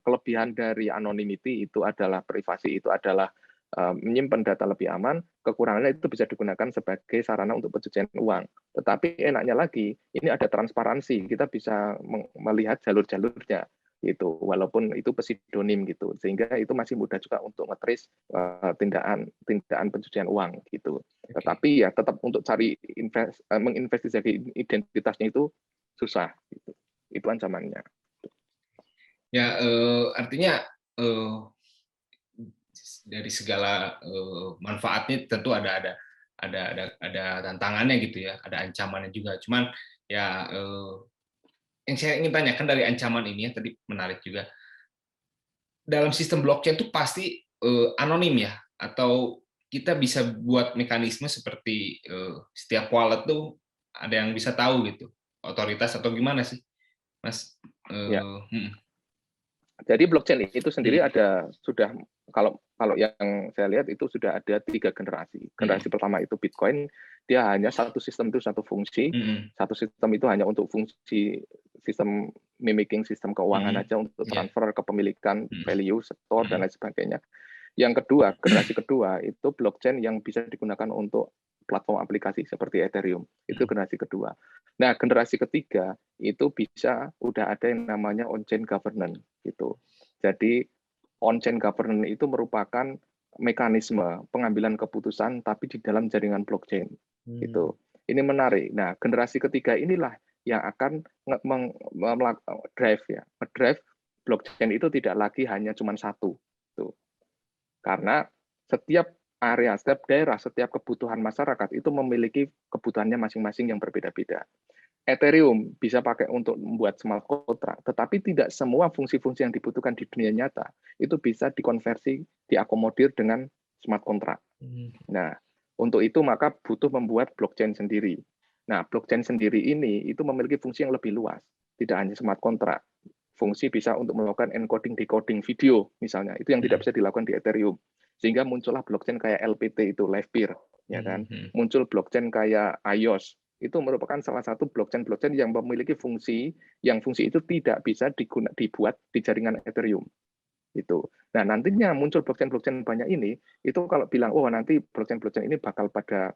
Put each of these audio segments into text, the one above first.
kelebihan dari anonymity itu adalah privasi, itu adalah menyimpan data lebih aman, kekurangannya itu bisa digunakan sebagai sarana untuk pencucian uang. Tetapi enaknya lagi, ini ada transparansi, kita bisa melihat jalur-jalurnya gitu, walaupun itu pseudonim gitu, sehingga itu masih mudah juga untuk nge-trace tindakan pencucian uang gitu. Tetapi ya tetap untuk cari menginvestigasi identitasnya itu susah gitu. Itu ancamannya. Ya, artinya dari segala manfaatnya tentu ada tantangannya gitu ya, ada ancamannya juga. Cuman ya yang saya ingin tanyakan dari ancaman ini ya tadi menarik juga. Dalam sistem blockchain itu pasti anonim ya, atau kita bisa buat mekanisme seperti setiap wallet tuh ada yang bisa tahu gitu, otoritas atau gimana sih, Mas? Ya. Jadi blockchain itu sendiri sudah kalau yang saya lihat itu sudah ada 3 generasi. Generasi pertama itu Bitcoin, dia hanya satu sistem itu satu fungsi, satu sistem itu hanya untuk fungsi sistem mimicking sistem keuangan aja untuk transfer kepemilikan, value, store dan lain sebagainya. Yang kedua, generasi kedua itu blockchain yang bisa digunakan untuk platform aplikasi seperti Ethereum. Itu generasi kedua. Nah, generasi ketiga itu bisa udah ada yang namanya on-chain governance gitu. Jadi on-chain governance itu merupakan mekanisme pengambilan keputusan tapi di dalam jaringan blockchain gitu. Ini menarik. Nah, generasi ketiga inilah yang akan drive blockchain itu tidak lagi hanya cuma satu. Tuh. Karena setiap area, setiap daerah, setiap kebutuhan masyarakat itu memiliki kebutuhannya masing-masing yang berbeda-beda. Ethereum bisa pakai untuk membuat smart contract, tetapi tidak semua fungsi-fungsi yang dibutuhkan di dunia nyata itu bisa dikonversi, diakomodir dengan smart contract. Nah, untuk itu maka butuh membuat blockchain sendiri. Nah, blockchain sendiri ini itu memiliki fungsi yang lebih luas, tidak hanya smart contract. Fungsi bisa untuk melakukan encoding decoding video misalnya, itu yang tidak bisa dilakukan di Ethereum. Sehingga muncullah blockchain kayak LPT itu Live Peer, ya kan? Muncul blockchain kayak IOS, itu merupakan salah satu blockchain yang memiliki fungsi itu tidak bisa dibuat di jaringan Ethereum. Itu. Nah, nantinya muncul blockchain banyak ini, itu kalau bilang oh nanti blockchain ini bakal pada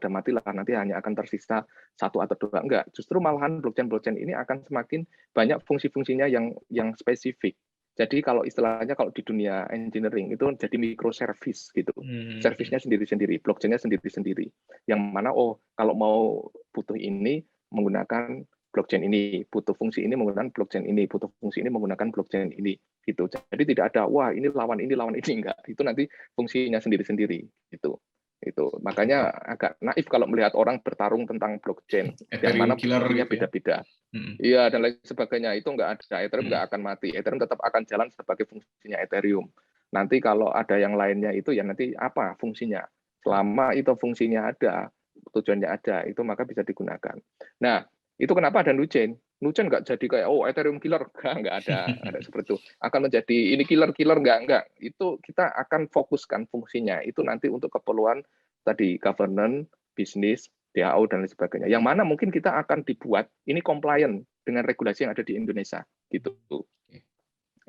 mati lah, nanti hanya akan tersisa satu atau dua, enggak. Justru malahan blockchain ini akan semakin banyak fungsi-fungsinya yang spesifik. Jadi kalau istilahnya kalau di dunia engineering itu jadi microservice gitu. Servisnya sendiri-sendiri, blockchain-nya sendiri-sendiri. Yang mana kalau mau butuh ini menggunakan blockchain ini, butuh fungsi ini menggunakan blockchain ini, butuh fungsi ini menggunakan blockchain ini gitu. Jadi tidak ada wah ini lawan ini enggak. Itu nanti fungsinya sendiri-sendiri gitu. Itu makanya agak naif kalau melihat orang bertarung tentang blockchain yang mana fungsinya beda-beda. Iya dan lain sebagainya, itu nggak ada. Ethereum nggak akan mati. Ethereum tetap akan jalan sebagai fungsinya Ethereum. Nanti kalau ada yang lainnya itu ya nanti apa fungsinya. Selama itu fungsinya ada, tujuannya ada, itu maka bisa digunakan. Nah, itu kenapa ada Nuchain. Nuchain nggak jadi kayak Ethereum killer, nggak ada seperti itu. Akan menjadi ini killer nggak. Itu kita akan fokuskan fungsinya itu nanti untuk keperluan tadi governance, bisnis, DAO dan lain sebagainya. Yang mana mungkin kita akan dibuat ini compliant dengan regulasi yang ada di Indonesia gitu.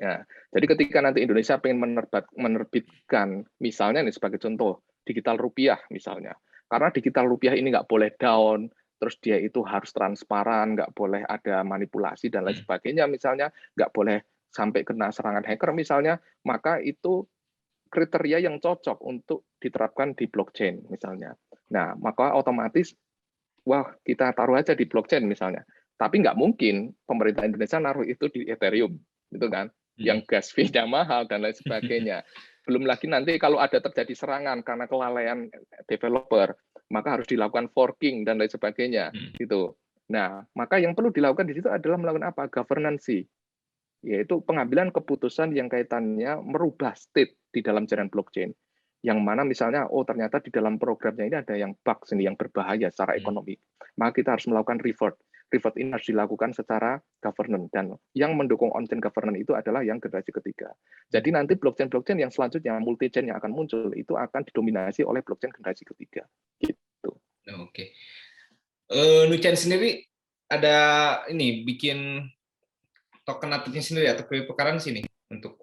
Ya, jadi ketika nanti Indonesia pengen menerbitkan misalnya nih sebagai contoh digital rupiah misalnya, karena digital rupiah ini nggak boleh down, terus dia itu harus transparan, nggak boleh ada manipulasi dan lain sebagainya misalnya, nggak boleh sampai kena serangan hacker misalnya, maka itu kriteria yang cocok untuk diterapkan di blockchain misalnya. Nah, maka otomatis wah kita taruh aja di blockchain misalnya. Tapi nggak mungkin pemerintah Indonesia naruh itu di Ethereum, gitu kan? Yang gas fee-nya mahal dan lain sebagainya. Belum lagi nanti kalau ada terjadi serangan karena kelalaian developer, maka harus dilakukan forking dan lain sebagainya, gitu. Nah, maka yang perlu dilakukan di situ adalah melakukan apa? Governance, yaitu pengambilan keputusan yang kaitannya merubah state di dalam jaringan blockchain. Yang mana misalnya, ternyata di dalam programnya ini ada yang bug sini, yang berbahaya secara ekonomi. Maka kita harus melakukan revert. Revert ini harus dilakukan secara governance. Dan yang mendukung on-chain governance itu adalah yang generasi ketiga. Jadi nanti blockchain-blockchain yang selanjutnya, multi-chain yang akan muncul, itu akan didominasi oleh blockchain generasi ketiga. Gitu. Oke. Nuchain sendiri ada ini bikin token natifnya sendiri atau cryptocurrency nih untuk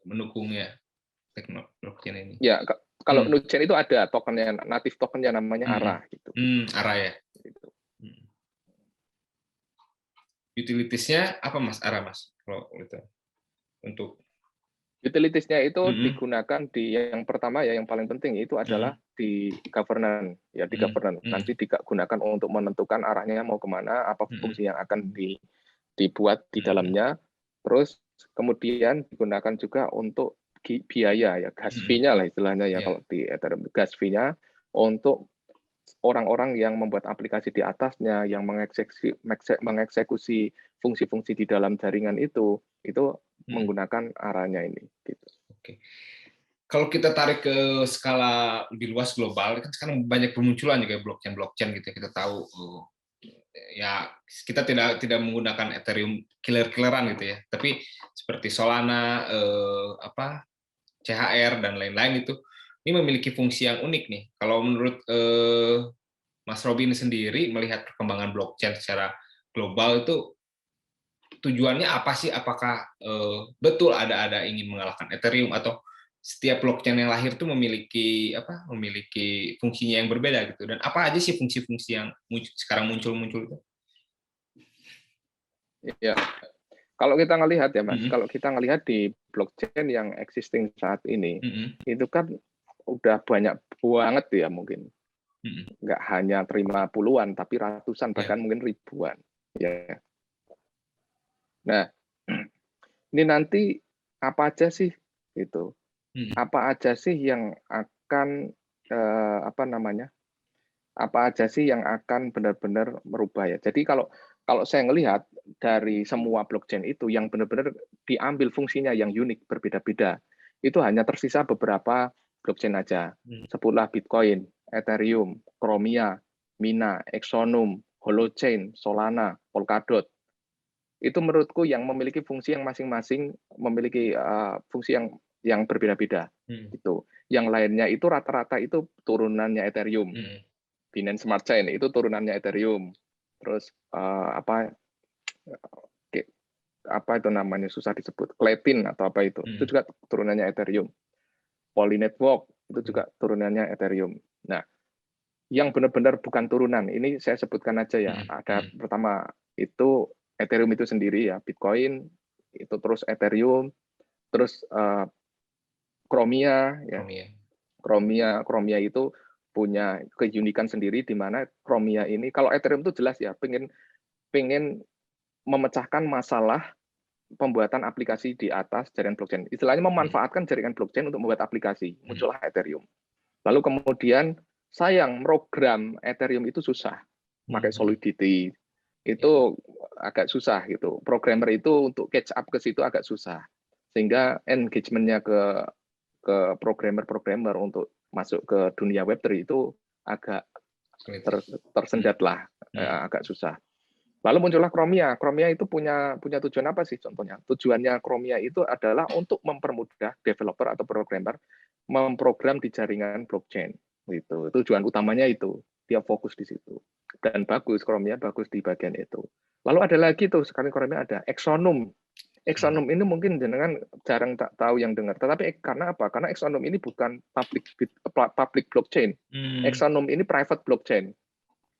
mendukungnya teknologi blockchain ini? Ya, kalau Hmm. Node-chain itu ada tokennya, native tokennya namanya ARA gitu. ARA ya. Gitu. Utilities-nya apa Mas ARA Mas? Kalau itu untuk Utilities-nya itu digunakan di yang pertama ya, yang paling penting itu adalah di governance ya, di governance. Nanti digunakan untuk menentukan arahnya mau kemana, apa fungsi yang akan dibuat di dalamnya. Terus kemudian digunakan juga untuk biaya ya, gas fee-nya lah istilahnya ya, kalau di Ethereum gas fee-nya untuk orang-orang yang membuat aplikasi di atasnya, yang mengeksekusi fungsi-fungsi di dalam jaringan itu menggunakan arahnya ini. Gitu. Oke. Kalau kita tarik ke skala lebih luas global, kan sekarang banyak bermunculan juga blockchain gitu. Kita tahu ya kita tidak menggunakan Ethereum killer-killeran gitu ya, tapi seperti Solana, CHR dan lain-lain itu ini memiliki fungsi yang unik nih. Kalau menurut Mas Robin sendiri melihat perkembangan blockchain secara global itu tujuannya apa sih? Apakah betul ada ingin mengalahkan Ethereum atau setiap blockchain yang lahir itu memiliki fungsinya yang berbeda gitu, dan apa aja sih fungsi-fungsi yang sekarang muncul itu? Ya, kalau kita ngelihat ya Mas, kalau kita ngelihat di blockchain yang existing saat ini, itu kan udah banyak banget ya mungkin, nggak hanya terima puluhan, tapi ratusan bahkan mungkin ribuan. Ya. Nah, ini nanti apa aja sih gitu? Apa aja sih yang akan apa aja sih yang akan benar-benar merubah ya? Jadi kalau saya ngelihat dari semua blockchain itu yang benar-benar diambil fungsinya yang unik berbeda-beda, itu hanya tersisa beberapa blockchain aja. Sebutlah Bitcoin, Ethereum, Chromia, Mina, Exonum, Holochain, Solana, Polkadot. Itu menurutku yang memiliki fungsi yang masing-masing memiliki fungsi yang berbeda-beda. Gitu. Yang lainnya itu rata-rata itu turunannya Ethereum. Binance Smart Chain itu turunannya Ethereum. Terus apa itu namanya susah disebut, Kletin atau apa itu juga turunannya Ethereum. Poly Network itu juga turunannya Ethereum. Nah, yang benar-benar bukan turunan ini saya sebutkan aja ya. Ada pertama itu Ethereum itu sendiri ya, Bitcoin itu, terus Ethereum, terus Chromia ya. Chromia itu punya keunikan sendiri di mana Chromia ini, kalau Ethereum itu jelas ya, pengen memecahkan masalah pembuatan aplikasi di atas jaringan blockchain. Istilahnya memanfaatkan jaringan blockchain untuk membuat aplikasi. Muncullah Ethereum. Lalu kemudian sayang program Ethereum itu susah. Pakai Solidity itu agak susah gitu. Programmer itu untuk catch up ke situ agak susah. Sehingga engagement-nya ke programmer untuk masuk ke dunia Web3 itu agak tersendat lah, agak susah. Lalu muncullah Chromia. Chromia itu punya tujuan apa sih contohnya? Tujuannya Chromia itu adalah untuk mempermudah developer atau programmer memprogram di jaringan blockchain. Gitu. Tujuan utamanya itu. Dia fokus di situ. Dan bagus, Chromia bagus di bagian itu. Lalu ada lagi tuh, sekarang Chromia ada Exonum. Exonum ini mungkin jenengan jarang tak tahu yang dengar. Tetapi karena apa? Karena Exonum ini bukan public blockchain. Exonum ini private blockchain.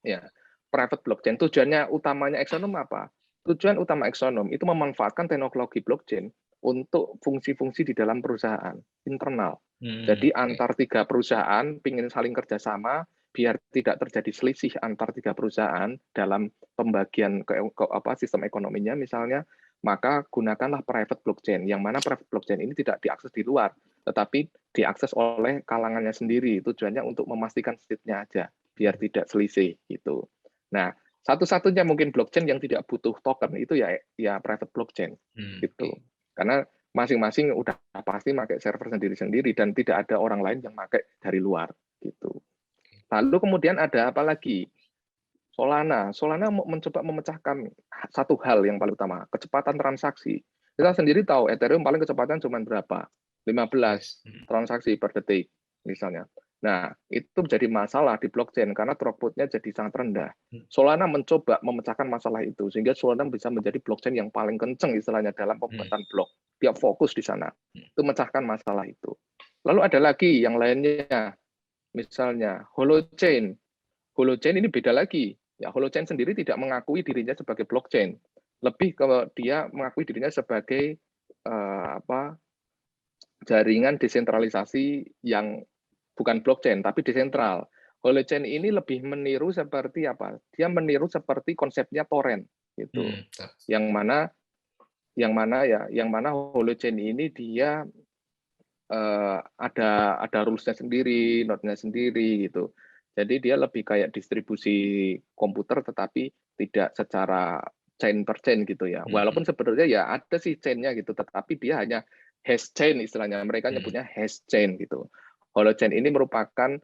Ya, private blockchain. Tujuannya utamanya Exonum apa? Tujuan utama Exonum itu memanfaatkan teknologi blockchain untuk fungsi-fungsi di dalam perusahaan internal. Jadi antar tiga perusahaan ingin saling kerjasama biar tidak terjadi selisih antar tiga perusahaan dalam pembagian sistem ekonominya misalnya, maka gunakanlah private blockchain, yang mana private blockchain ini tidak diakses di luar, tetapi diakses oleh kalangannya sendiri. Tujuannya untuk memastikan state-nya aja, biar tidak selisih gitu. Nah, satu-satunya mungkin blockchain yang tidak butuh token itu ya private blockchain gitu. Karena masing-masing udah pasti pakai server sendiri-sendiri dan tidak ada orang lain yang pakai dari luar gitu. Lalu kemudian ada apa lagi? Solana mencoba memecahkan satu hal yang paling utama, kecepatan transaksi. Kita sendiri tahu Ethereum paling kecepatan cuma berapa? 15 transaksi per detik misalnya. Nah, itu menjadi masalah di blockchain karena throughput-nya jadi sangat rendah. Hmm. Solana mencoba memecahkan masalah itu sehingga Solana bisa menjadi blockchain yang paling kenceng istilahnya dalam pembuatan blok. Dia fokus di sana. Itu memecahkan masalah itu. Lalu ada lagi yang lainnya, misalnya Holochain. Holochain ini beda lagi. Ya, Holochain sendiri tidak mengakui dirinya sebagai blockchain. Lebih ke dia mengakui dirinya sebagai jaringan desentralisasi yang bukan blockchain tapi desentral. Holochain ini lebih meniru seperti apa? Dia meniru seperti konsepnya torrent gitu. Yang mana Holochain ini dia ada rules-nya sendiri, node-nya sendiri gitu. Jadi dia lebih kayak distribusi komputer tetapi tidak secara chain per chain gitu ya. Walaupun sebenarnya ya ada sih chain-nya gitu, tetapi dia hanya hash chain istilahnya. Mereka nyebutnya hash chain gitu. Holochain ini merupakan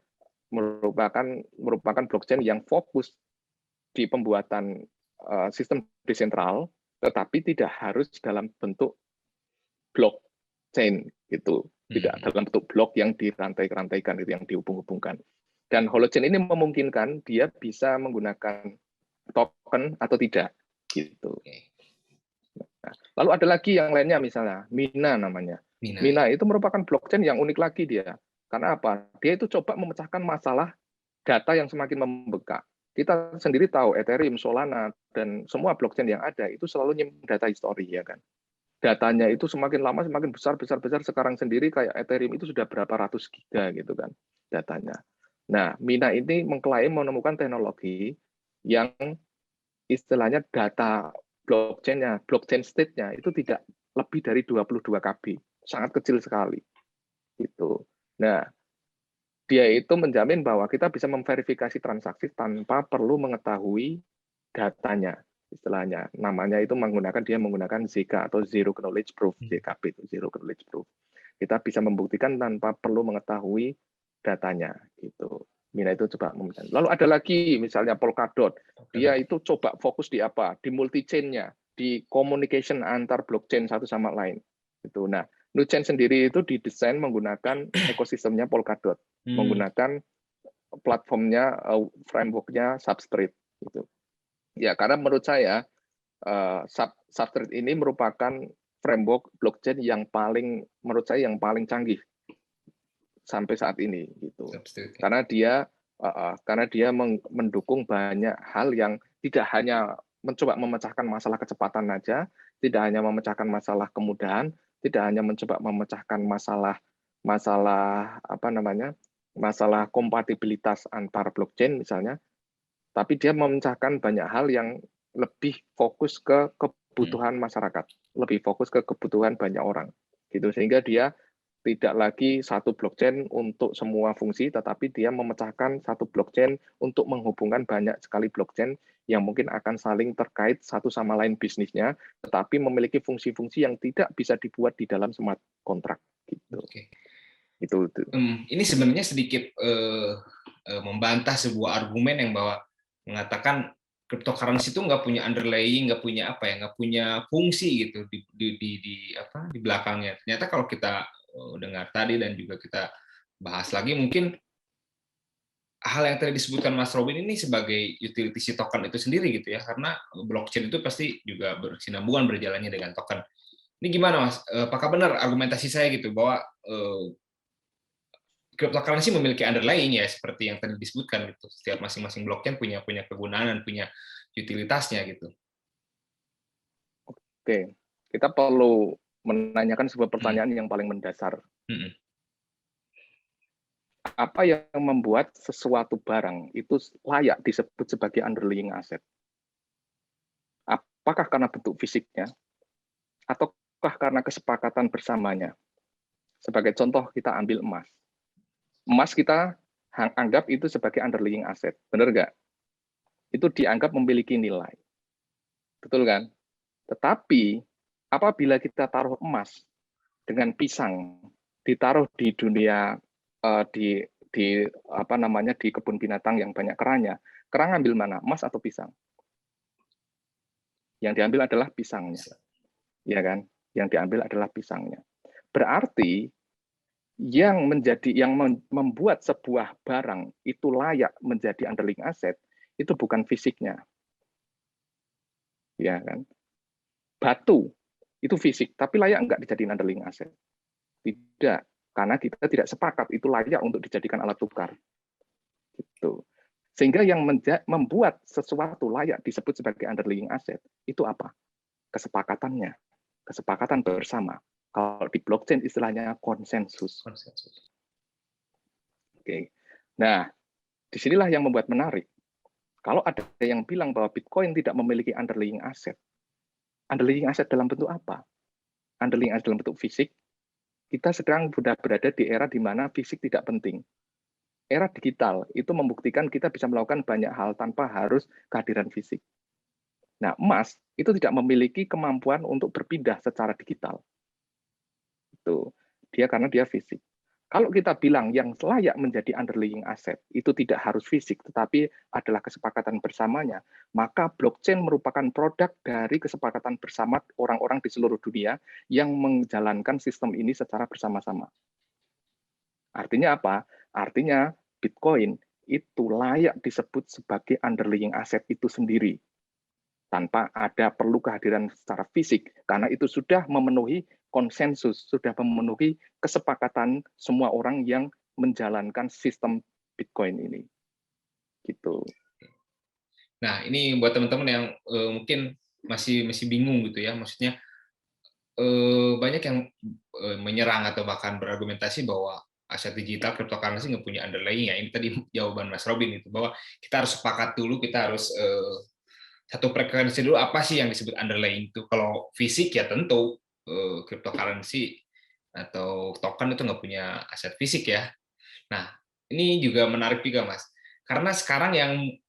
blockchain yang fokus di pembuatan sistem desentral, tetapi tidak harus dalam bentuk blockchain gitu, tidak dalam bentuk blok yang dirantai-rantaikan itu yang dihubung-hubungkan. Dan Holochain ini memungkinkan dia bisa menggunakan token atau tidak gitu. Nah, lalu ada lagi yang lainnya misalnya Mina namanya. Mina itu merupakan blockchain yang unik lagi dia. Karena apa? Dia itu coba memecahkan masalah data yang semakin membengkak. Kita sendiri tahu Ethereum, Solana, dan semua blockchain yang ada itu selalu nyimpen data histori ya kan. Datanya itu semakin lama semakin besar. Sekarang sendiri kayak Ethereum itu sudah berapa ratus giga gitu kan datanya. Nah, Mina ini mengklaim menemukan teknologi yang istilahnya data blockchain-nya, blockchain state-nya itu tidak lebih dari 22 KB, sangat kecil sekali. Gitu. Nah, dia itu menjamin bahwa kita bisa memverifikasi transaksi tanpa perlu mengetahui datanya. Istilahnya, namanya itu dia menggunakan ZK atau Zero Knowledge Proof, ZKP itu Zero Knowledge Proof. Kita bisa membuktikan tanpa perlu mengetahui datanya. Gitu. Mina itu coba membuktikan. Lalu ada lagi misalnya Polkadot, dia itu coba fokus di apa? Di multi-chain-nya, di communication antar blockchain satu sama lain. Gitu. Nah, Nuchain sendiri itu didesain menggunakan ekosistemnya Polkadot, menggunakan platformnya, framework-nya Substrate. Gitu. Ya, karena menurut saya Substrate ini merupakan framework blockchain yang menurut saya yang paling canggih sampai saat ini gitu. Karena dia mendukung banyak hal yang tidak hanya mencoba memecahkan masalah kecepatan saja, tidak hanya memecahkan masalah kemudahan, tidak hanya mencoba memecahkan masalah kompatibilitas antar blockchain misalnya, tapi dia memecahkan banyak hal yang lebih fokus ke kebutuhan masyarakat, lebih fokus ke kebutuhan banyak orang gitu, sehingga dia tidak lagi satu blockchain untuk semua fungsi, tetapi dia memecahkan satu blockchain untuk menghubungkan banyak sekali blockchain yang mungkin akan saling terkait satu sama lain bisnisnya, tetapi memiliki fungsi-fungsi yang tidak bisa dibuat di dalam smart contract. Gitu. Itu. Ini sebenarnya sedikit membantah sebuah argumen yang mengatakan cryptocurrency itu nggak punya underlying, nggak punya fungsi gitu di belakangnya. Ternyata kalau kita dengar tadi dan juga kita bahas lagi, mungkin hal yang tadi disebutkan Mas Robin ini sebagai utility si token itu sendiri gitu ya, karena blockchain itu pasti juga berkesinambungan berjalannya dengan token. Ini gimana Mas? Apakah benar argumentasi saya gitu bahwa cryptocurrency memiliki underlying ya seperti yang tadi disebutkan gitu. Setiap masing-masing blockchain punya kegunaan dan punya utilitasnya gitu. Oke, kita perlu menanyakan sebuah pertanyaan yang paling mendasar. Apa yang membuat sesuatu barang itu layak disebut sebagai underlying asset? Apakah karena bentuk fisiknya, ataukah karena kesepakatan bersamanya? Sebagai contoh, kita ambil emas. Emas kita anggap itu sebagai underlying asset, benar nggak? Itu dianggap memiliki nilai. Betul kan? Tetapi, apabila kita taruh emas dengan pisang, ditaruh di dunia, di kebun binatang yang banyak kerangnya, kerang ambil mana, emas atau pisang? Yang diambil adalah pisangnya, ya kan? Yang diambil adalah pisangnya. Berarti membuat sebuah barang itu layak menjadi underlying asset itu bukan fisiknya, ya kan? Batu itu fisik, tapi layak nggak dijadikan underlying asset? Tidak, karena kita tidak sepakat itu layak untuk dijadikan alat tukar. Gitu. Sehingga yang membuat sesuatu layak disebut sebagai underlying asset itu apa? Kesepakatannya, kesepakatan bersama. Kalau di blockchain istilahnya konsensus. Oke. Nah, disinilah yang membuat menarik. Kalau ada yang bilang bahwa Bitcoin tidak memiliki underlying asset dalam bentuk apa? Underlying asset dalam bentuk fisik. Kita sekarang sudah berada di era di mana fisik tidak penting. Era digital itu membuktikan kita bisa melakukan banyak hal tanpa harus kehadiran fisik. Nah, emas itu tidak memiliki kemampuan untuk berpindah secara digital. Itu karena dia fisik. Kalau kita bilang yang layak menjadi underlying asset itu tidak harus fisik, tetapi adalah kesepakatan bersamanya, maka blockchain merupakan produk dari kesepakatan bersama orang-orang di seluruh dunia yang menjalankan sistem ini secara bersama-sama. Artinya apa? Artinya Bitcoin itu layak disebut sebagai underlying asset itu sendiri, tanpa ada perlu kehadiran secara fisik, karena itu sudah memenuhi konsensus, sudah memenuhi kesepakatan semua orang yang menjalankan sistem Bitcoin ini. Gitu. Nah, ini buat teman-teman yang mungkin masih bingung gitu ya, maksudnya banyak yang menyerang atau bahkan berargumentasi bahwa aset digital cryptocurrency nggak punya underlying ya. Ini tadi jawaban Mas Robin itu, bahwa kita harus sepakat dulu, kita harus satu frekuensi dulu apa sih yang disebut underlying itu. Kalau fisik ya tentu cryptocurrency atau token itu nggak punya aset fisik ya. Nah, ini juga menarik juga Mas, karena sekarang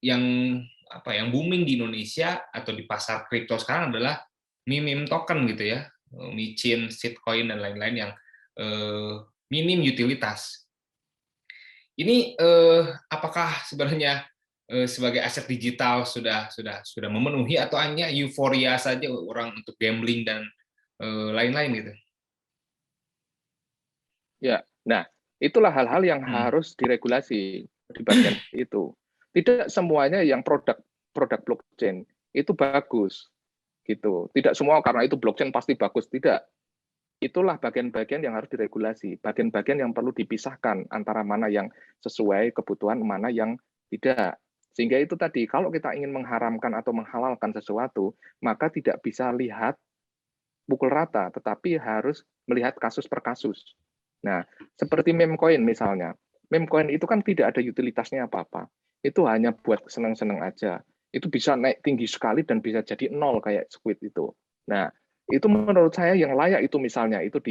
yang booming di Indonesia atau di pasar kripto sekarang adalah meme token gitu ya, micin, shitcoin dan lain-lain yang minim utilitas. Ini apakah sebenarnya sebagai aset digital sudah memenuhi atau hanya euforia saja orang untuk gambling dan lain-lain gitu? Ya, nah itulah hal-hal yang harus diregulasi di bagian itu. Tidak semuanya yang produk blockchain itu bagus, gitu. Tidak semua karena itu blockchain pasti bagus, tidak. Itulah bagian-bagian yang harus diregulasi, bagian-bagian yang perlu dipisahkan antara mana yang sesuai kebutuhan, mana yang tidak. Sehingga itu tadi, kalau kita ingin mengharamkan atau menghalalkan sesuatu, maka tidak bisa lihat pukul rata, tetapi harus melihat kasus per kasus. Nah, seperti meme coin misalnya. Meme coin itu kan tidak ada utilitasnya apa-apa. Itu hanya buat seneng-seneng aja. Itu bisa naik tinggi sekali dan bisa jadi nol kayak Squid itu. Nah, itu menurut saya yang layak itu misalnya itu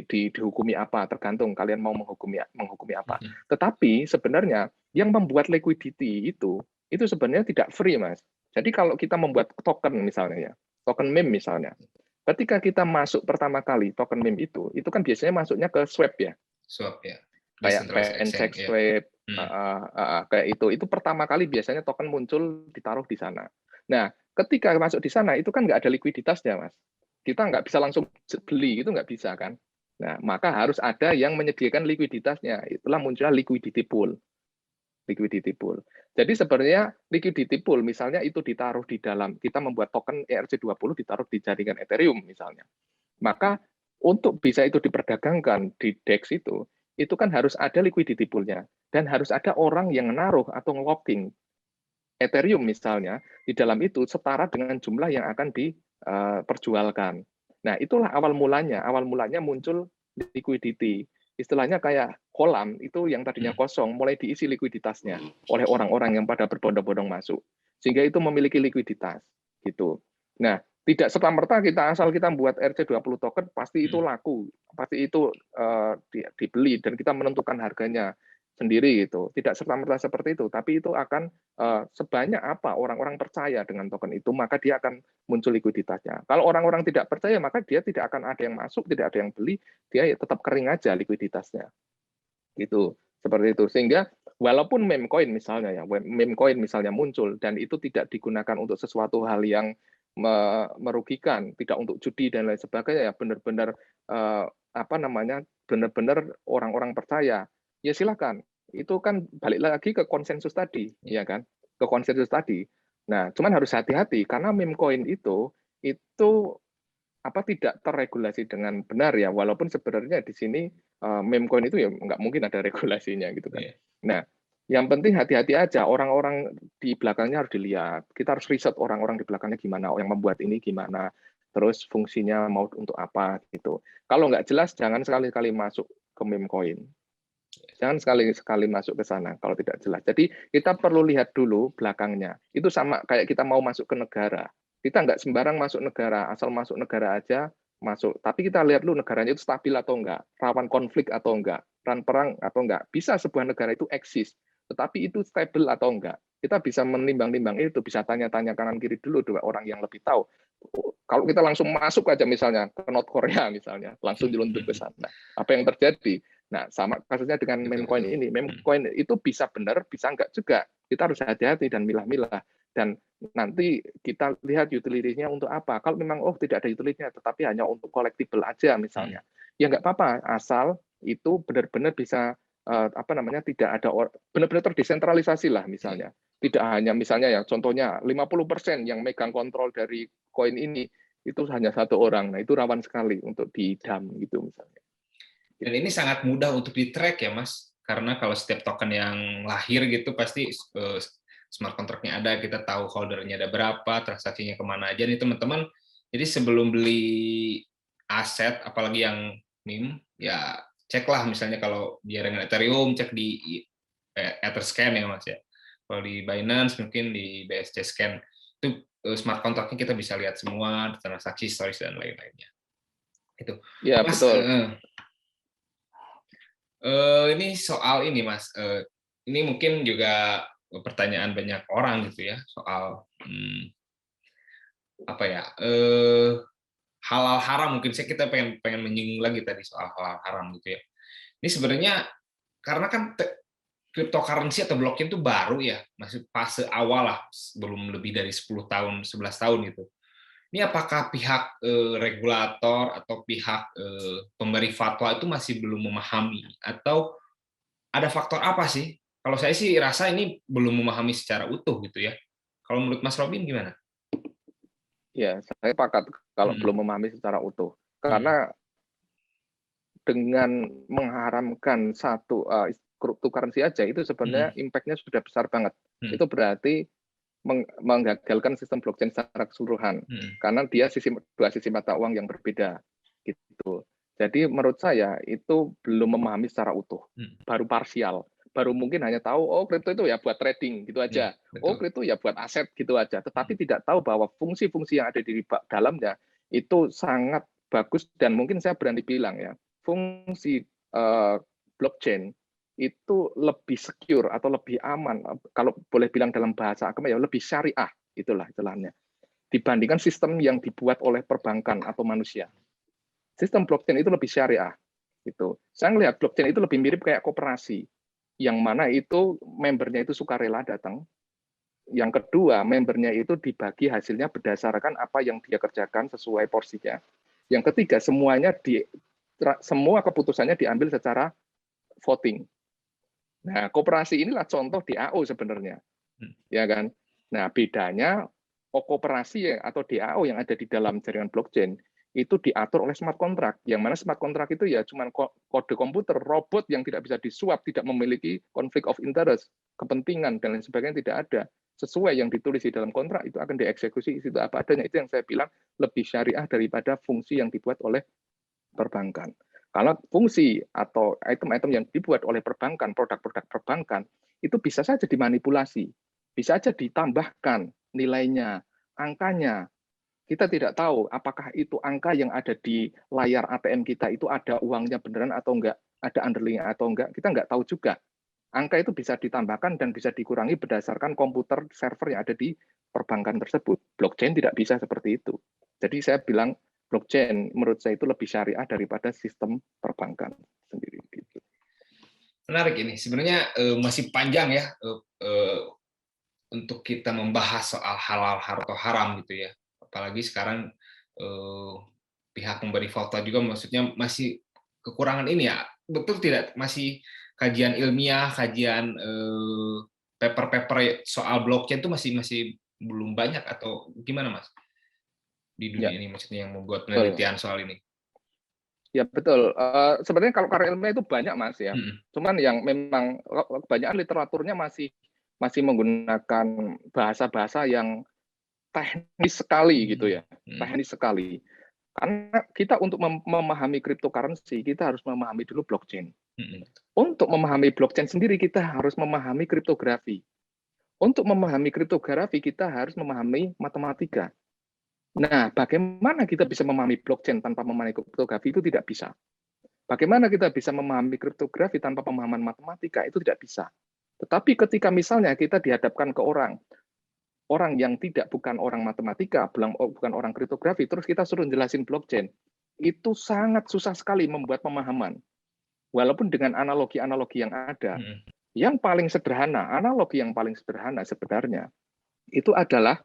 dihukumi apa, tergantung kalian mau menghukumi apa. Tetapi sebenarnya yang membuat liquidity itu sebenarnya tidak free, Mas. Jadi kalau kita membuat token misalnya ya, token meme misalnya, ketika kita masuk pertama kali token meme itu kan biasanya masuknya ke swap ya. Swap ya. Kayak Pancake Swap, kayak itu pertama kali biasanya token muncul ditaruh di sana. Nah, ketika masuk di sana itu kan nggak ada likuiditasnya, Mas. Kita nggak bisa langsung beli, itu nggak bisa kan. Nah, maka harus ada yang menyediakan likuiditasnya. Itulah munculnya liquidity pool. Liquidity pool. Jadi sebenarnya liquidity pool misalnya itu ditaruh di dalam, kita membuat token ERC20 ditaruh di jaringan Ethereum misalnya. Maka untuk bisa itu diperdagangkan di DEX itu kan harus ada liquidity pool-nya dan harus ada orang yang menaruh atau ngelocking Ethereum misalnya di dalam itu setara dengan jumlah yang akan diperjualkan. Nah, itulah awal mulanya. Awal mulanya muncul liquidity. Istilahnya kayak kolam itu yang tadinya kosong mulai diisi likuiditasnya oleh orang-orang yang pada berbondong-bondong masuk. Sehingga itu memiliki likuiditas gitu. Nah, tidak serta-merta asal kita membuat ERC20 token pasti itu laku, pasti itu dibeli dan kita menentukan harganya sendiri gitu. Tidak serta-merta seperti itu, tapi itu akan sebanyak apa orang-orang percaya dengan token itu, maka dia akan muncul likuiditasnya. Kalau orang-orang tidak percaya, maka dia tidak akan ada yang masuk, tidak ada yang beli, dia tetap kering aja likuiditasnya. Gitu, seperti itu. Sehingga walaupun meme coin misalnya muncul dan itu tidak digunakan untuk sesuatu hal yang merugikan, tidak untuk judi dan lain sebagainya, ya benar-benar benar-benar orang-orang percaya, ya silakan. Itu kan balik lagi ke konsensus tadi, ya kan? Ke konsensus tadi. Nah, cuman harus hati-hati karena meme coin itu apa tidak terregulasi dengan benar ya, walaupun sebenarnya di sini meme coin itu ya nggak mungkin ada regulasinya gitu kan. Iya. Nah, yang penting hati-hati aja, orang-orang di belakangnya harus dilihat. Kita harus riset orang-orang di belakangnya gimana, yang membuat ini gimana, terus fungsinya mau untuk apa gitu. Kalau nggak jelas, jangan sekali-kali masuk ke meme coin. Jangan sekali-sekali masuk ke sana kalau tidak jelas. Jadi kita perlu lihat dulu belakangnya. Itu sama kayak kita mau masuk ke negara. Kita nggak sembarang masuk negara, asal masuk negara aja masuk. Tapi kita lihat dulu negaranya itu stabil atau enggak, rawan konflik atau enggak, rawan perang atau enggak. Bisa sebuah negara itu eksis, tetapi itu stabil atau enggak. Kita bisa menimbang-nimbang itu, bisa tanya-tanya kanan kiri dulu dua orang yang lebih tahu. Kalau kita langsung masuk aja misalnya ke North Korea misalnya, langsung nyelundup ke sana. Apa yang terjadi? Nah, sama kasusnya dengan Betul, meme coin betul. ini. Meme coin itu bisa benar, bisa enggak juga. Kita harus hati-hati dan milah-milah. Dan nanti kita lihat utility-nya untuk apa. Kalau memang tidak ada utility-nya, tetapi hanya untuk collectible aja misalnya, ya nggak apa-apa. Asal itu benar-benar bisa apa namanya tidak ada benar-benar terdesentralisasi lah misalnya. Tidak hanya misalnya ya contohnya 50% yang megang kontrol dari koin ini itu hanya satu orang. Nah, itu rawan sekali untuk di-dump gitu misalnya. Dan ini sangat mudah untuk di-track ya, Mas. Karena kalau setiap token yang lahir gitu pasti smart contract-nya ada, kita tahu holdernya ada berapa, transaksinya kemana aja nih teman-teman. Jadi sebelum beli aset, apalagi yang meme, ya ceklah misalnya kalau dia dengan Ethereum, cek di Etherscan ya Mas ya. Kalau di Binance mungkin di BSC Scan, itu smart contract-nya kita bisa lihat semua, transaksi, stories, dan lain-lainnya. Itu. Ya, Mas, betul. ini soal ini Mas, ini mungkin juga pertanyaan banyak orang gitu ya soal apa ya, halal haram mungkin kita pengen menyinggung lagi tadi soal halal haram gitu ya. Ini sebenarnya karena kan cryptocurrency atau blockchain itu baru ya, masih fase awal lah, belum lebih dari 10 tahun, 11 tahun gitu. Ini apakah pihak regulator atau pihak pemberi fatwa itu masih belum memahami atau ada faktor apa sih? Kalau saya sih rasa ini belum memahami secara utuh gitu ya. Kalau menurut Mas Robin gimana? Ya, saya sepakat kalau Hmm. belum memahami secara utuh. Karena dengan mengharamkan satu cryptocurrency aja itu sebenarnya impact-nya sudah besar banget. Itu berarti menggagalkan sistem blockchain secara keseluruhan karena dia dua sisi mata uang yang berbeda gitu. Jadi menurut saya itu belum memahami secara utuh, baru parsial, baru mungkin hanya tahu kripto itu ya buat trading gitu aja, kripto ya buat aset gitu aja, tetapi tidak tahu bahwa fungsi-fungsi yang ada di dalamnya itu sangat bagus dan mungkin saya berani bilang ya fungsi blockchain itu lebih secure atau lebih aman, kalau boleh bilang dalam bahasa agama ya lebih syariah, itulah istilahnya, dibandingkan sistem yang dibuat oleh perbankan atau manusia. Sistem blockchain itu lebih syariah. Gitu. Saya melihat blockchain itu lebih mirip kayak koperasi, yang mana itu membernya itu sukarela datang. Yang kedua, membernya itu dibagi hasilnya berdasarkan apa yang dia kerjakan sesuai porsinya. Yang ketiga, semua keputusannya diambil secara voting. Nah, koperasi inilah contoh DAO sebenarnya, ya kan? Nah, bedanya koperasi atau DAO yang ada di dalam jaringan blockchain itu diatur oleh smart contract, yang mana smart contract itu ya cuma kode komputer, robot yang tidak bisa disuap, tidak memiliki conflict of interest, kepentingan dan lain sebagainya tidak ada. Sesuai yang ditulis di dalam kontrak itu akan dieksekusi itu apa adanya. Itu yang saya bilang lebih syariah daripada fungsi yang dibuat oleh perbankan. Kalau fungsi atau item-item yang dibuat oleh perbankan, produk-produk perbankan, itu bisa saja dimanipulasi, bisa saja ditambahkan nilainya, angkanya. Kita tidak tahu apakah itu angka yang ada di layar ATM kita itu ada uangnya beneran atau enggak, ada underlying atau enggak, kita enggak tahu juga. Angka itu bisa ditambahkan dan bisa dikurangi berdasarkan komputer server yang ada di perbankan tersebut. Blockchain tidak bisa seperti itu. Jadi saya bilang blockchain menurut saya itu lebih syariah daripada sistem perbankan sendiri. Menarik ini. Sebenarnya masih panjang ya untuk kita membahas soal halal atau haram gitu ya. Apalagi sekarang pihak pemberi fatwa juga maksudnya masih kekurangan ini ya, betul tidak? Masih kajian ilmiah, kajian paper-paper soal blockchain itu masih masih belum banyak atau gimana Mas? Di Ya, dunia ini maksudnya yang membuat betul. penelitian soal ini. Ya betul. Sebenarnya kalau karya ilmiah itu banyak Mas ya. Mhm, Cuman yang memang kebanyakan literaturnya masih masih menggunakan bahasa-bahasa yang teknis sekali gitu mhm, ya. mhm, Teknis sekali. Karena kita untuk memahami cryptocurrency, kita harus memahami dulu blockchain. mhm, Untuk memahami blockchain sendiri, kita harus memahami kriptografi. Untuk memahami kriptografi, kita harus memahami matematika. Nah, bagaimana kita bisa memahami blockchain tanpa memahami kriptografi itu tidak bisa. Bagaimana kita bisa memahami kriptografi tanpa pemahaman matematika itu tidak bisa. Tetapi ketika misalnya kita dihadapkan ke orang, orang yang bukan orang matematika, bukan orang kriptografi, terus kita suruh jelasin blockchain, itu sangat susah sekali membuat pemahaman. Walaupun dengan analogi-analogi yang ada, mhm, yang paling sederhana, analogi yang paling sederhana sebenarnya, itu adalah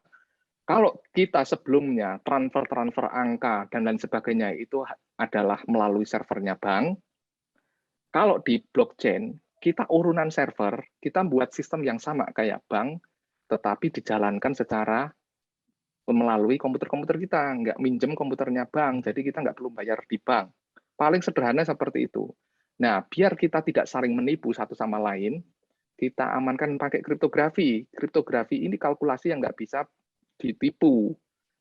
kalau kita sebelumnya transfer-transfer angka dan lain sebagainya itu adalah melalui servernya bank, kalau di blockchain, kita urunan server, kita buat sistem yang sama kayak bank, tetapi dijalankan secara melalui komputer-komputer kita, nggak minjem komputernya bank, jadi kita nggak perlu bayar di bank. Paling sederhana seperti itu. Nah, biar kita tidak saling menipu satu sama lain, kita amankan pakai kriptografi. Kriptografi ini kalkulasi yang nggak bisa ditipu.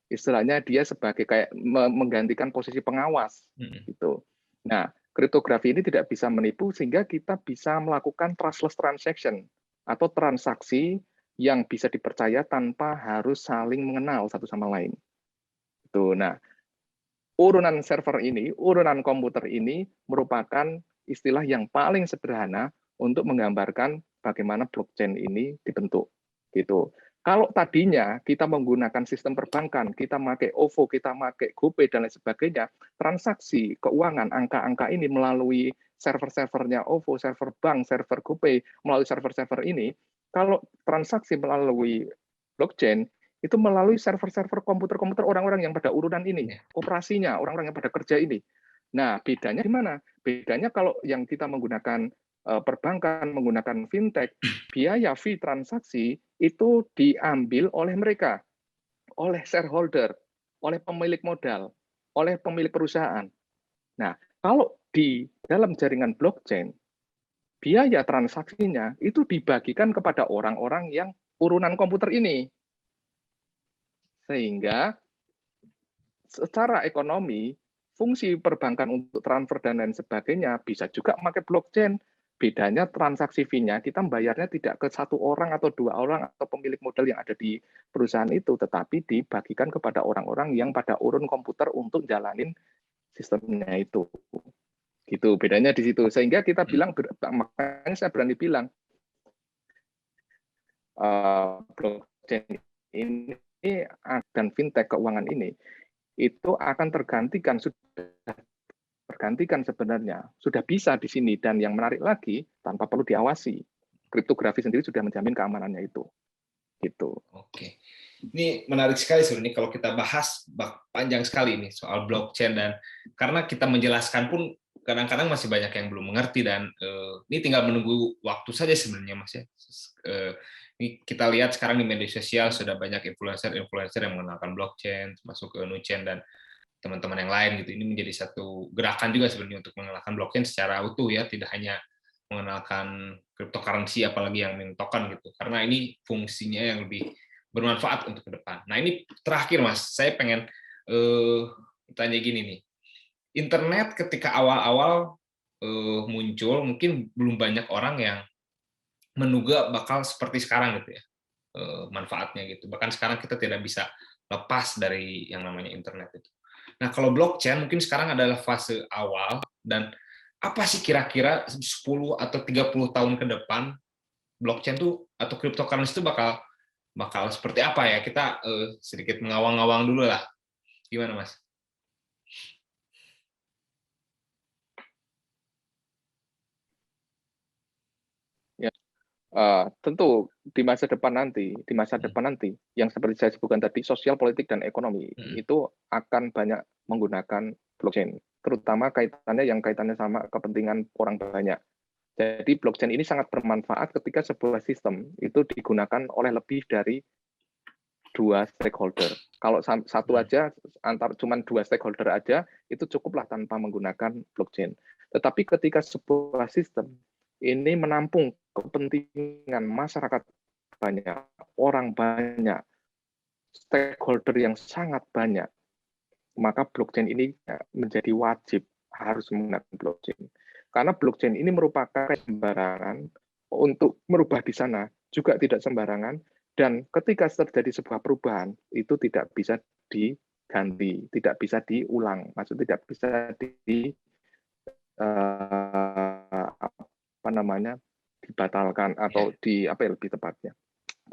Istilahnya dia sebagai kayak menggantikan posisi pengawas mhm. gitu. Nah, kriptografi ini tidak bisa menipu sehingga kita bisa melakukan trustless transaction atau transaksi yang bisa dipercaya tanpa harus saling mengenal satu sama lain. Itu. Nah, urunan server ini, urunan komputer ini merupakan istilah yang paling sederhana untuk menggambarkan bagaimana blockchain ini dibentuk. Gitu. Kalau tadinya kita menggunakan sistem perbankan, kita pakai OVO, kita pakai GoPay dan lain sebagainya, transaksi keuangan angka-angka ini melalui server-servernya OVO, server bank, server GoPay, melalui server-server ini, kalau transaksi melalui blockchain itu melalui server-server komputer-komputer orang-orang yang pada urunan ini, Iya, operasinya, orang-orang yang pada kerja ini. Nah, bedanya di mana? Bedanya kalau yang kita menggunakan perbankan, menggunakan fintech, biaya fee transaksi itu diambil oleh mereka, oleh shareholder, oleh pemilik modal, oleh pemilik perusahaan. Nah, kalau di dalam jaringan blockchain, biaya transaksinya itu dibagikan kepada orang-orang yang urunan komputer ini. Sehingga secara ekonomi, fungsi perbankan untuk transfer dan lain sebagainya bisa juga memakai blockchain. Bedanya transaksi fee-nya, kita bayarnya tidak ke satu orang atau dua orang atau pemilik modal yang ada di perusahaan itu, tetapi dibagikan kepada orang-orang yang pada urun komputer untuk jalanin sistemnya itu. Gitu, bedanya di situ. Sehingga kita mhm, bilang, makanya saya berani bilang, blockchain ini dan fintech keuangan ini itu akan tergantikan sebenarnya. Sudah bisa di sini dan yang menarik lagi tanpa perlu diawasi. Kriptografi sendiri sudah menjamin keamanannya itu. Gitu. oke. Ini menarik sekali sebenarnya kalau kita bahas panjang sekali ini soal blockchain dan karena kita menjelaskan pun kadang-kadang masih banyak yang belum mengerti dan ini tinggal menunggu waktu saja sebenarnya Mas ya. Ini kita lihat sekarang di media sosial sudah banyak influencer-influencer yang mengenalkan blockchain, masuk ke Nuchain dan teman-teman yang lain gitu. Ini menjadi satu gerakan juga sebenarnya untuk mengenalkan blockchain secara utuh ya, tidak hanya mengenalkan cryptocurrency apalagi yang mint token gitu. Karena ini fungsinya yang lebih bermanfaat untuk ke depan. Nah, ini terakhir Mas, saya pengen tanya gini nih. Internet ketika awal-awal muncul mungkin belum banyak orang yang menduga bakal seperti sekarang gitu ya. Manfaatnya gitu. Bahkan sekarang kita tidak bisa lepas dari yang namanya internet itu. Nah, kalau blockchain mungkin sekarang adalah fase awal dan apa sih kira-kira 10 atau 30 tahun ke depan blockchain tuh atau cryptocurrency itu bakal bakal seperti apa ya? Kita sedikit mengawang-awang dulu lah. Gimana, Mas? Ya, tentu di masa Hmm, depan nanti, yang seperti saya sebutkan tadi, sosial, politik, dan ekonomi, hmm, itu akan banyak menggunakan blockchain. terutama kaitannya sama kepentingan orang banyak. Jadi blockchain ini sangat bermanfaat ketika sebuah sistem itu digunakan oleh lebih dari 2 stakeholder. Kalau satu aja, cuman 2 stakeholder aja, itu cukuplah tanpa menggunakan blockchain. Tetapi ketika sebuah sistem ini menampung kepentingan masyarakat banyak, orang banyak, stakeholder yang sangat banyak, maka blockchain ini menjadi wajib harus menggunakan blockchain. Karena blockchain ini merupakan sembarangan untuk merubah di sana, juga tidak sembarangan, dan ketika terjadi sebuah perubahan, itu tidak bisa diganti, tidak bisa diulang, maksudnya tidak bisa dibatalkan atau lebih tepatnya,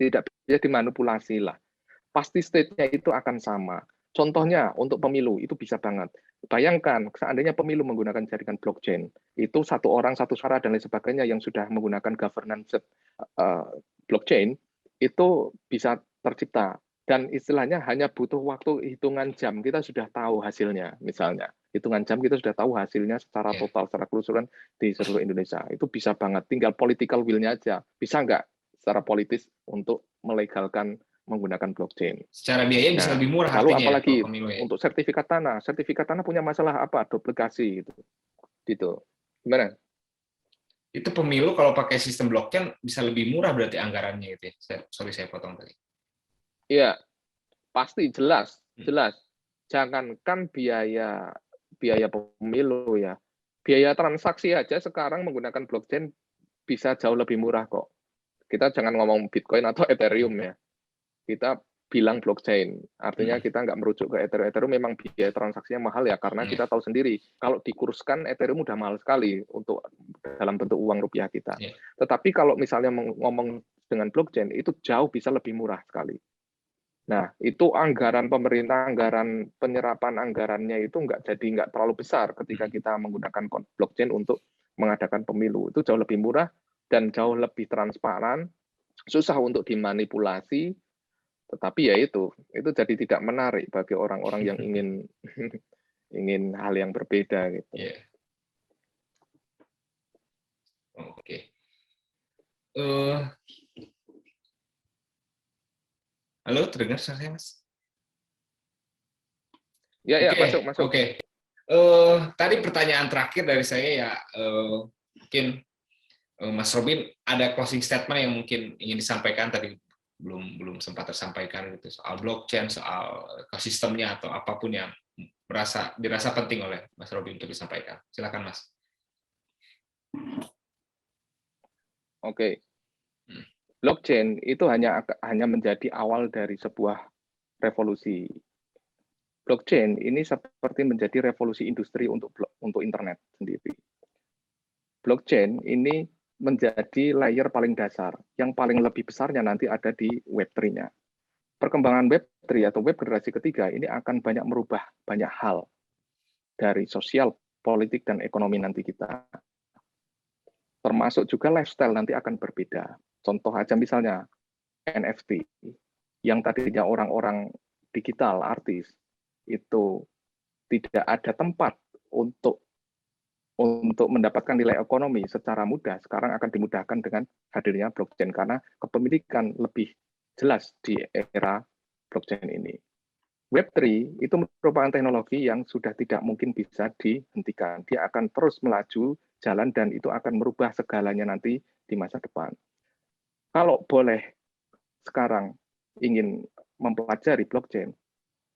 tidak bisa dimanipulasi lah. Pasti state-nya itu akan sama. Contohnya untuk pemilu itu bisa banget. Bayangkan seandainya pemilu menggunakan jaringan blockchain, itu satu orang satu suara dan lain sebagainya yang sudah menggunakan governance blockchain itu bisa tercipta, dan istilahnya hanya butuh waktu hitungan jam kita sudah tahu hasilnya. Misalnya hitungan jam kita sudah tahu hasilnya secara total, secara keseluruhan di seluruh Indonesia. Itu bisa banget, tinggal political will-nya aja. Bisa nggak secara politis untuk melegalkan menggunakan blockchain? Secara biaya bisa lebih murah lalu artinya apalagi ya, pemilu ya? Untuk sertifikat tanah punya masalah apa? Duplikasi gitu. Gimana? Itu pemilu kalau pakai sistem blockchain bisa lebih murah berarti anggarannya itu ya. Sorry saya potong tadi. Iya, pasti jelas. Jangankan biaya pemilu ya. Biaya transaksi aja sekarang menggunakan blockchain bisa jauh lebih murah kok. Kita jangan ngomong Bitcoin atau Ethereum ya. Kita bilang blockchain, artinya kita nggak merujuk ke Ethereum. Ethereum memang biaya transaksinya mahal ya, karena kita tahu sendiri kalau dikurskan Ethereum udah mahal sekali untuk dalam bentuk uang rupiah kita. Tetapi kalau misalnya ngomong dengan blockchain itu jauh bisa lebih murah sekali. Nah, itu anggaran pemerintah, anggaran penyerapan anggarannya itu nggak terlalu besar ketika kita menggunakan blockchain untuk mengadakan pemilu. Itu jauh lebih murah dan jauh lebih transparan, susah untuk dimanipulasi. Tetapi ya itu jadi tidak menarik bagi orang-orang yang ingin hal yang berbeda gitu. Oke. Halo, terdengar suara saya, Mas? Ya, masuk. Oke. Tadi pertanyaan terakhir dari saya ya, mungkin Mas Robin ada closing statement yang mungkin ingin disampaikan, tadi belum sempat tersampaikan gitu, soal blockchain, soal ekosistemnya atau apapun yang dirasa penting oleh Mas Robin untuk disampaikan. Silakan, Mas. Oke. Blockchain itu hanya menjadi awal dari sebuah revolusi. Blockchain ini seperti menjadi revolusi industri untuk internet sendiri. Blockchain ini menjadi layer paling dasar, yang paling lebih besarnya nanti ada di Web3-nya. Perkembangan Web3 atau web generasi ketiga ini akan banyak merubah banyak hal dari sosial, politik, dan ekonomi nanti kita. Termasuk juga lifestyle nanti akan berbeda. Contoh aja misalnya NFT, yang tadinya orang-orang digital, artis, itu tidak ada tempat untuk mendapatkan nilai ekonomi secara mudah, sekarang akan dimudahkan dengan hadirnya blockchain, karena kepemilikan lebih jelas di era blockchain ini. Web3 itu merupakan teknologi yang sudah tidak mungkin bisa dihentikan. Dia akan terus melaju jalan dan itu akan merubah segalanya nanti di masa depan. Kalau boleh sekarang ingin mempelajari blockchain,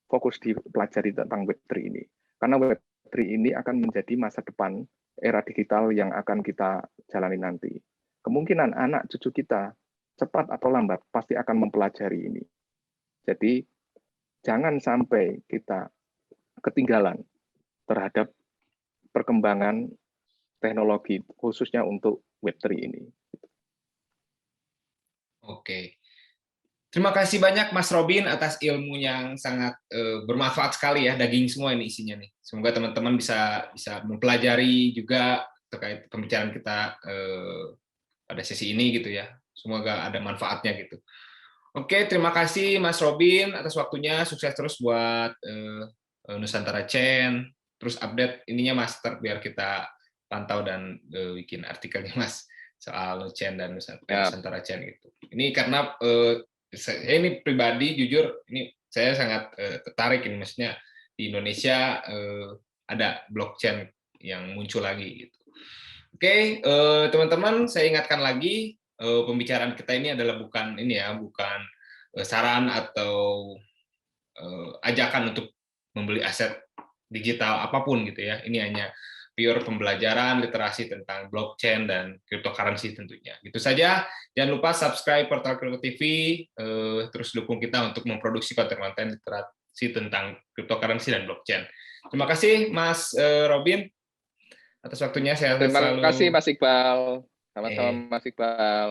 fokus dipelajari tentang Web3 ini. Karena Web3 ini akan menjadi masa depan era digital yang akan kita jalani nanti. Kemungkinan anak cucu kita cepat atau lambat pasti akan mempelajari ini. Jadi jangan sampai kita ketinggalan terhadap perkembangan teknologi khususnya untuk Web3 ini. Oke. Terima kasih banyak Mas Robin atas ilmu yang sangat bermanfaat sekali ya, daging semua ini isinya nih. Semoga teman-teman bisa mempelajari juga terkait pembicaraan kita pada sesi ini gitu ya. Semoga ada manfaatnya gitu. Oke, terima kasih Mas Robin atas waktunya. Sukses terus buat Nusantara Chain. terus update ininya Mas, biar kita pantau dan bikin artikelnya Mas soal Nuchain dan Nusantara Chain gitu. Ini karena saya ini pribadi jujur ini saya sangat tertarik ini, maksudnya di Indonesia ada blockchain yang muncul lagi gitu. Oke, teman-teman, saya ingatkan lagi pembicaraan kita ini adalah bukan ini ya, bukan saran atau ajakan untuk membeli aset digital apapun gitu ya. Ini hanya pure pembelajaran literasi tentang blockchain dan cryptocurrency tentunya. Gitu saja. Jangan lupa subscribe Portal Crypto TV, terus dukung kita untuk memproduksi konten-konten literasi tentang cryptocurrency dan blockchain. Terima kasih Mas Robin atas waktunya. Saya Terima selalu kasih Mas Iqbal. Sama-sama Mas Iqbal.